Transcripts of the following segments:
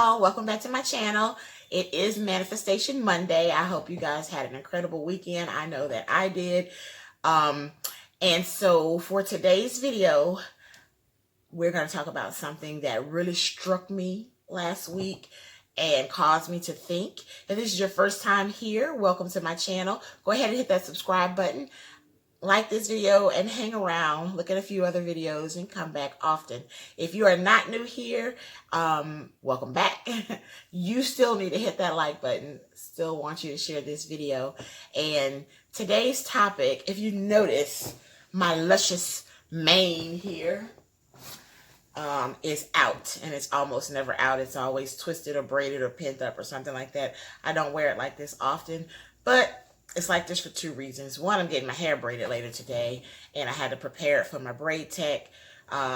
y'all, welcome back to my channel. It is Manifestation Monday. I hope you guys had an incredible weekend. I know that I did. And so for today's video, we're going to talk about something that really struck me last week and caused me to think. If this is your first time here, welcome to my channel. Go ahead and hit that subscribe button. Like this video and hang around, look at a few other videos and come back often. If you are not new here, welcome back. You still need to hit that like button. Still want you to share this video. And today's topic, if you notice, my luscious mane here is out, and it's almost never out. It's always twisted or braided or pinned up or something like that. I don't wear it like this often, but it's like this for two reasons. One, I'm getting my hair braided later today, and I had to prepare it for my braid tech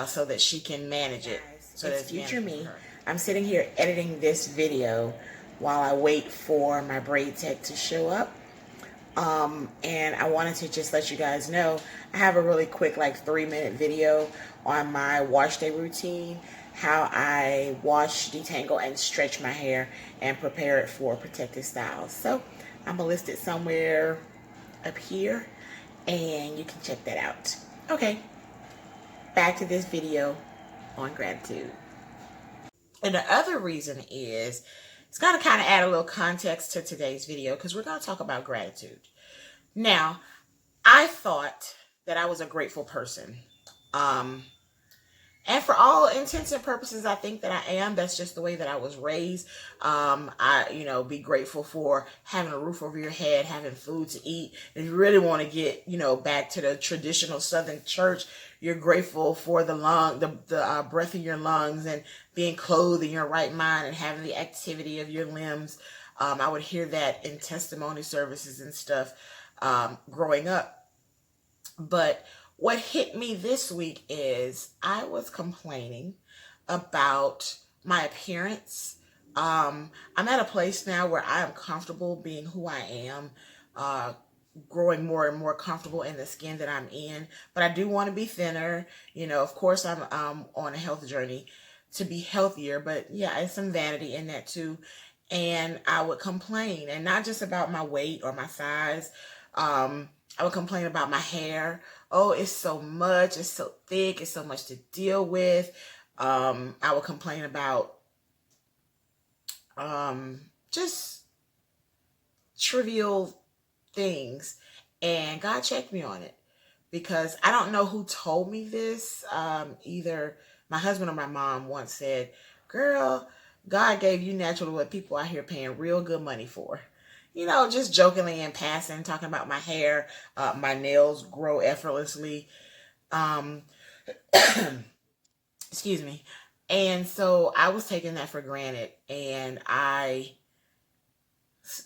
so that she can manage it. So that's future me. I'm sitting here editing this video while I wait for my braid tech to show up. And I wanted to just let you guys know, I have a really quick, like 3-minute video on my wash day routine, how I wash, detangle, and stretch my hair and prepare it for protective styles. So I'm gonna list it somewhere up here and you can check that out. Okay, back to this video on gratitude. And the other reason is, it's gonna kind of add a little context to today's video because we're gonna talk about gratitude. Now, I thought that I was a grateful person. And for all intents and purposes, I think that I am. That's just the way that I was raised. Be grateful for having a roof over your head, having food to eat. If you really want to get, back to the traditional Southern church, you're grateful for the breath in your lungs and being clothed in your right mind and having the activity of your limbs. I would hear that in testimony services and stuff growing up. But what hit me this week is I was complaining about my appearance. I'm at a place now where I am comfortable being who I am, growing more and more comfortable in the skin that I'm in. But I do want to be thinner. Of course, I'm on a health journey to be healthier. But yeah, it's some vanity in that too. And I would complain, and not just about my weight or my size. I would complain about my hair. Oh, it's so much. It's so thick. It's so much to deal with. I would complain about just trivial things. And God checked me on it. Because I don't know who told me this. Either my husband or my mom once said, "Girl, God gave you naturally what people out here paying real good money for." Just jokingly in passing, talking about my hair, my nails grow effortlessly. Excuse me. And so I was taking that for granted, and I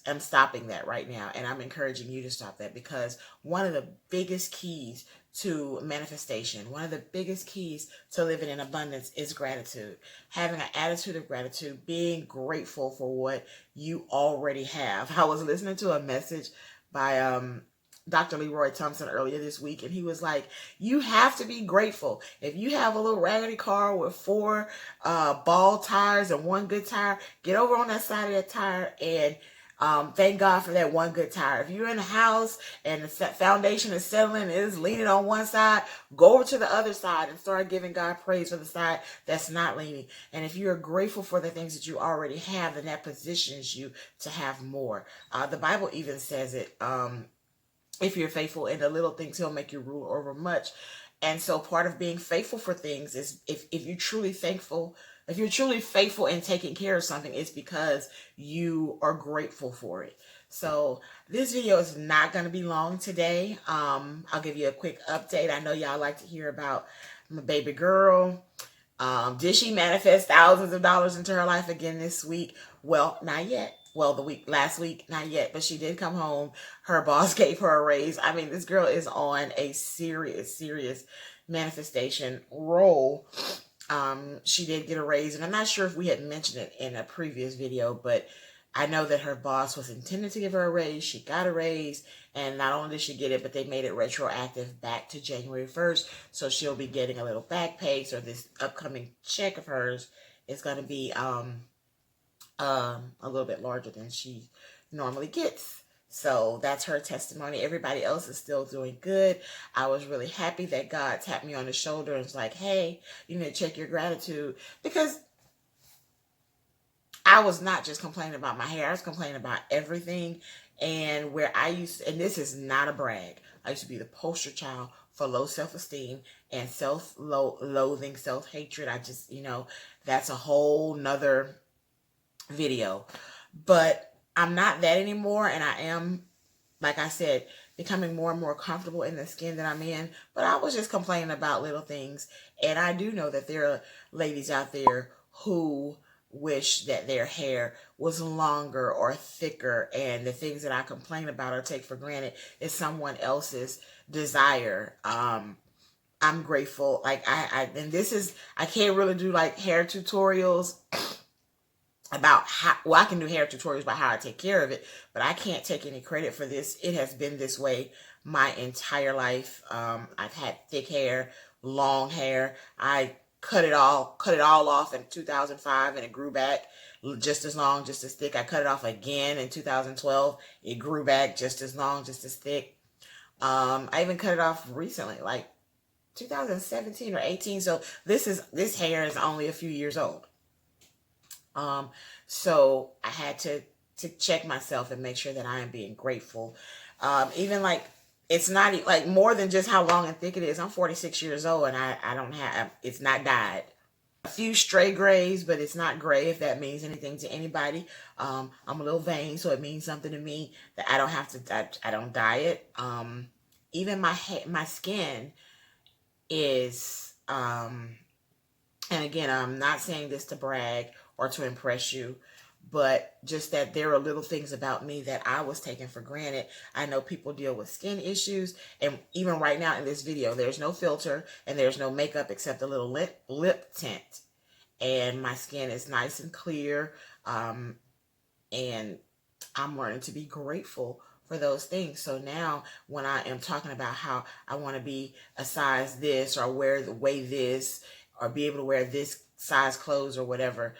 am stopping that right now. And I'm encouraging you to stop that, because one of the biggest keys to manifestation, one of the biggest keys to living in abundance is gratitude. Having an attitude of gratitude, being grateful for what you already have. I was listening to a message by Dr. Leroy Thompson earlier this week, and he was like, you have to be grateful. If you have a little raggedy car with 4 bald tires and 1 good tire, get over on that side of that tire and thank God for that 1 good tire. If you're in a house and the foundation is settling and it is leaning on one side, go over to the other side and start giving God praise for the side that's not leaning. And if you're grateful for the things that you already have, then that positions you to have more. The Bible even says it. If you're faithful in the little things, he'll make you rule over much. And so part of being faithful for things is if you're truly thankful, if you're truly faithful in taking care of something, it's because you are grateful for it. So this video is not going to be long today. I'll give you a quick update. I know y'all like to hear about my baby girl. Did she manifest thousands of dollars into her life again this week? Well, not yet. Well, last week, not yet, but she did come home. Her boss gave her a raise. I mean, this girl is on a serious manifestation roll. She did get a raise, and I'm not sure if we had mentioned it in a previous video, but I know that her boss was intending to give her a raise. She got a raise, and not only did she get it, but they made it retroactive back to January 1st, so she'll be getting a little back pay. So this upcoming check of hers is going to be a little bit larger than she normally gets. So that's her testimony. Everybody else is still doing good. I was really happy that God tapped me on the shoulder and was like, hey, you need to check your gratitude. Because I was not just complaining about my hair. I was complaining about everything. And where I used to, and this is not a brag, I used to be the poster child for low self-esteem and self-loathing, self-hatred. I just, that's a whole nother video. But I'm not that anymore. And I am, like I said, becoming more and more comfortable in the skin that I'm in. But I was just complaining about little things. And I do know that there are ladies out there who wish that their hair was longer or thicker, and the things that I complain about or take for granted is someone else's desire. I'm grateful. Like and this is, I can't really do like hair tutorials about how, well, I can do hair tutorials about how I take care of it, but I can't take any credit for this. It has been this way my entire life. I've had thick hair, long hair. I cut it all off in 2005, and it grew back just as long, just as thick. I cut it off again in 2012. It grew back just as long, just as thick. I even cut it off recently, like 2017 or 18. So this hair is only a few years old. So I had to check myself and make sure that I am being grateful. Even like, it's not like more than just how long and thick it is. I'm 46 years old and I don't have, it's not dyed. A few stray grays, but it's not gray, if that means anything to anybody. I'm a little vain, so it means something to me that I don't have to, I don't dye it. Even my skin is, and again, I'm not saying this to brag or to impress you, but just that there are little things about me that I was taking for granted. I know people deal with skin issues, and even right now in this video, there's no filter and there's no makeup except a little lip tint. And my skin is nice and clear, and I'm learning to be grateful for those things. So now when I am talking about how I want to be a size this, or wear the way this, or be able to wear this size clothes or whatever,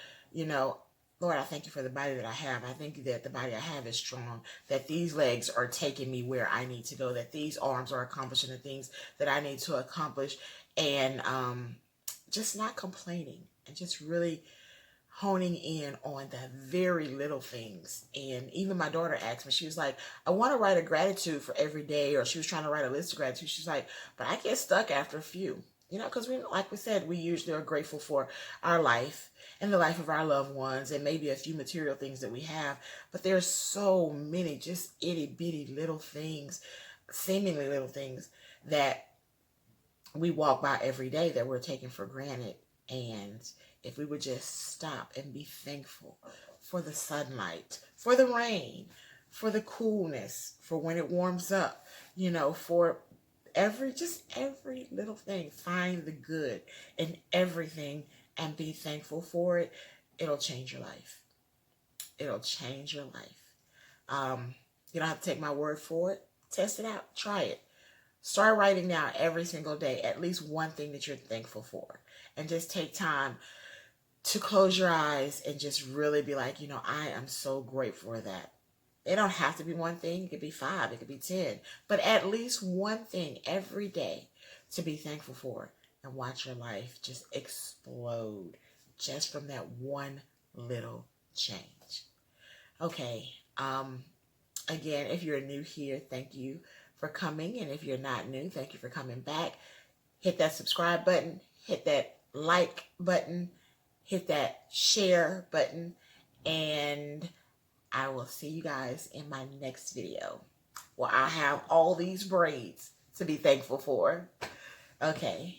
Lord, I thank you for the body that I have. I thank you that the body I have is strong, that these legs are taking me where I need to go, that these arms are accomplishing the things that I need to accomplish, and just not complaining and just really honing in on the very little things. And even my daughter asked me, she was like, I want to write a gratitude for every day, or she was trying to write a list of gratitude. She's like, but I get stuck after a few. Because like we said, we usually are grateful for our life and the life of our loved ones and maybe a few material things that we have. But there's so many just itty bitty little things, seemingly little things, that we walk by every day that we're taking for granted. And if we would just stop and be thankful for the sunlight, for the rain, for the coolness, for when it warms up, for every little thing. Find the good in everything and be thankful for it. It'll change your life. It'll change your life. You don't have to take my word for it. Test it out. Try it. Start writing down every single day at least one thing that you're thankful for. And just take time to close your eyes and just really be like, I am so grateful for that. It don't have to be one thing. It could be 5. It could be 10. But at least one thing every day to be thankful for. And watch your life just explode just from that one little change. Okay. Again, if you're new here, thank you for coming. And if you're not new, thank you for coming back. Hit that subscribe button. Hit that like button. Hit that share button. And I will see you guys in my next video, where I have all these braids to be thankful for. Okay,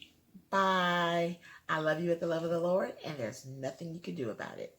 bye. I love you with the love of the Lord, and there's nothing you can do about it.